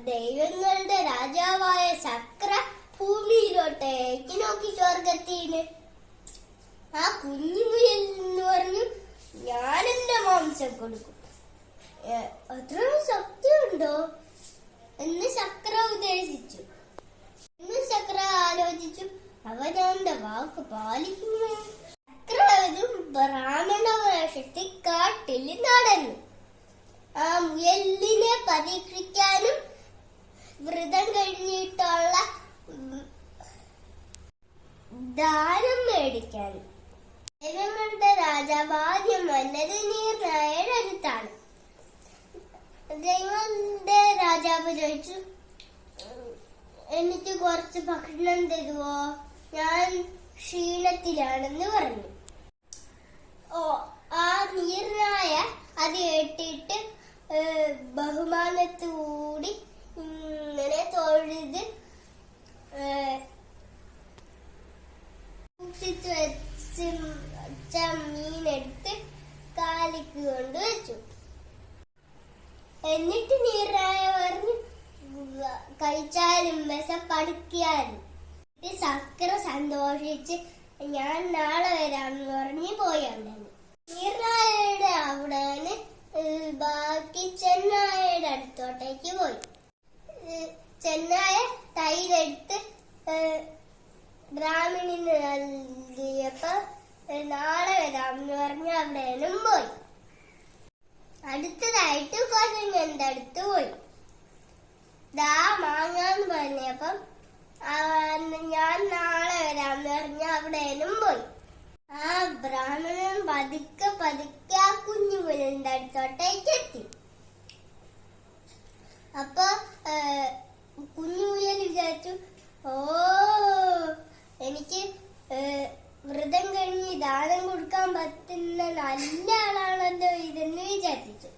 ദൈവങ്ങളുടെ രാജാവായ ശക്ര ഭൂമിയിലോട്ടേക്ക് നോക്കി സ്വർഗത്തിന്. ആ കുഞ്ഞുമുയൽ എന്ന് പറഞ്ഞു, ഞാൻ എന്റെ മാംസം കൊടുക്കും. അത്ര ശക്തിയുണ്ടോ എന്ന് ശക്ര ഉദ്ദേശിച്ചു. ശക്ര ആലോചിച്ചു, അവൻ അവന്റെ വാക്ക് പാലിക്കുമോ? ശക്ര ഒരു ബ്രാഹ്മണ വേഷത്തിൽ കാട്ടിൽ നടന്നു. ആ മുയലിനെ പരീക്ഷിക്കാനും വ്രതം കഴിഞ്ഞിട്ടുള്ള ദാനം മേടിക്കാനും. ദൈവങ്ങളുടെ രാജാവ് ആദ്യം വന്നത് നീർനായയുടെ അടുത്താണ്. ദൈവങ്ങളുടെ രാജാവ് ചോദിച്ചു, എനിക്ക് കുറച്ച് ഭക്ഷണം തരുവോ? ഞാൻ ക്ഷീണത്തിലാണെന്ന് പറഞ്ഞു. ആ നീർനായ അത് കേട്ടിട്ട് ബഹുമാനത്തോടി ഇങ്ങനെ തൊഴുത് സൂക്ഷിച്ചു വെച്ച മീനെടുത്ത് കാലിക്ക് കൊണ്ട് വെച്ചു. എന്നിട്ട് നീർനായ പറഞ്ഞു, കഴിച്ചാലും വിശപ്പടുക്കിയാലും. ശക്ര സന്തോഷിച്ച് ഞാൻ നാളെ വരാമെന്ന് പറഞ്ഞ് പോയി. അവിടെ നീർനായയുടെ അവിടെ ബാക്കി ചെന്നായയുടെ അടുത്തോട്ടേക്ക് പോയി. ചെന്നായ തൈരെടുത്ത് ബ്രാഹ്മണിന് നൽകിയപ്പോ നാളെ വരാമെന്ന് പറഞ്ഞ് അവിടേനും പോയി. അടുത്തതായിട്ട് കുരങ്ങന്റെ അടുത്ത് പോയി. ദാ മാങ്ങാന്ന് പറഞ്ഞപ്പം ഞാൻ നാളെ വരാമെന്ന് പറഞ്ഞ് അവിടേനും പോയി. ആ ബ്രാഹ്മണൻ പതുക്കെ പതുക്കെ ആ കുഞ്ഞുമുയലിന്റെ അടുത്തോട്ടേക്ക് എത്തി. അപ്പൊ കുഞ്ഞുമുയൽ വിചാരിച്ചു, ഓ എനിക്ക് വ്രതം കഴിഞ്ഞ് ദാനം കൊടുക്കാൻ പറ്റുന്ന നല്ല ആളാണല്ലോ ഇതെന്ന് വിചാരിച്ചു.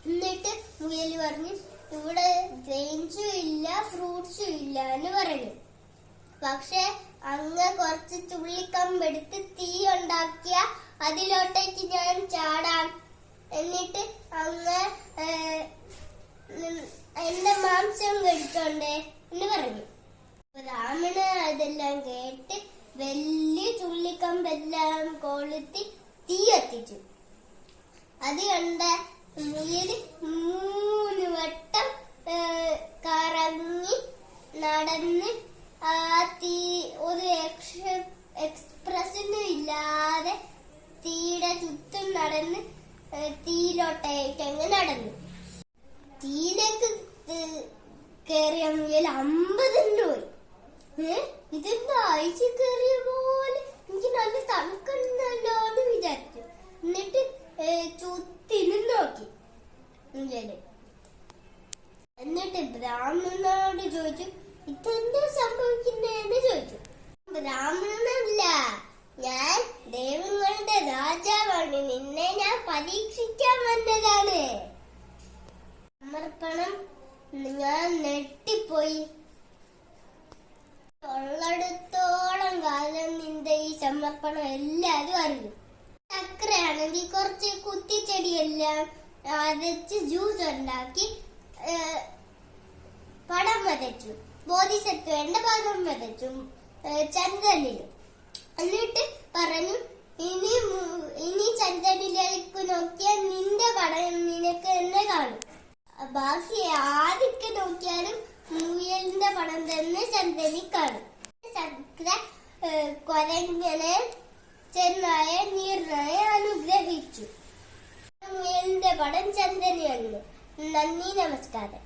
എന്നിട്ട് മുയൽ പറഞ്ഞു, ഇവിടെ ഗ്രെയിൻസും ഇല്ല ഫ്രൂട്ട്സും ഇല്ല എന്ന് പറഞ്ഞു. പക്ഷെ അങ്ങ് കുറച്ച് ചുള്ളിക്കമ്പെടുത്ത് തീ ഉണ്ടാക്കിയ അതിലോട്ടേക്ക് ഞാൻ ചാടാം. എന്നിട്ട് അങ്ങ് എന്റെ മാംസം കഴിച്ചോണ്ടേ എന്ന് പറഞ്ഞു. ബ്രാഹ്മണ അതെല്ലാം കേട്ട് വലിയ ചുള്ളിക്കമ്പെല്ലാം കൊളുത്തി തീ കത്തിച്ചു. അത് കണ്ട മുയൽ 3 വട്ടം കറങ്ങി നടന്ന് ആ തീ ഒരു എക്സ്പ്രഷനും ഇല്ലാതെ തീയുടെ ചുറ്റും നടന്ന് തീയിലോട്ടേക്ക് അങ്ങ് നടന്നു. തീയിലേക്ക് കേറിയ മുയൽ 50 പോയി. ഇതെന്താ അയച്ചു കയറിയ പോലെ, എനിക്ക് നല്ല തണുക്കണ്ടല്ലോ എന്ന് വിചാരിച്ചു. എന്നിട്ട് ചുറ്റിനും നോക്കി മുയല്. എന്നിട്ട് ബ്രാഹ്മണനോട് ചോദിച്ചു, ഇതെന്താ സംഭവിക്കുന്നതെന്ന് ചോദിച്ചു. ബ്രാഹ്മണനല്ല, ഞാൻ ദൈവങ്ങളുടെ രാജാവാണ്, നിന്നെ ഞാൻ പരീക്ഷിക്കാൻ വന്നതാണ്. സമർപ്പണം. ഞാൻ നെട്ടിപ്പോയി. ഉള്ളിടത്തോളം കാലം നിന്റെ ഈ സമർപ്പണം എല്ലാരും അറിയും. ചക്രയാണെങ്കിൽ കുറച്ച് കുത്തിച്ചെടിയെല്ലാം അരച്ച് ജ്യൂസ് ഉണ്ടാക്കി പടം വരച്ചു. ബോധിസത്വന്റെ പടം വരച്ചു ചന്ദ്രനിലും. എന്നിട്ട് പറഞ്ഞു, ഇനി ചന്ദ്രനിലേക്ക് നോക്കിയാൽ നിന്റെ പടം നിനക്ക് തന്നെ കാണും. ബാക്കി ആരൊക്കെ നോക്കിയാലും മുയലിന്റെ പടം തന്നെ ചന്ദ്രനിൽ കാണും. ശക്ര കൊരങ്ങനെ ചെന്നായ നീർനായ അനുഗ്രഹിച്ചു. മുയലിന്റെ പടം ചന്ദ്രനിൽ വന്നു. നന്ദി, നമസ്കാരം.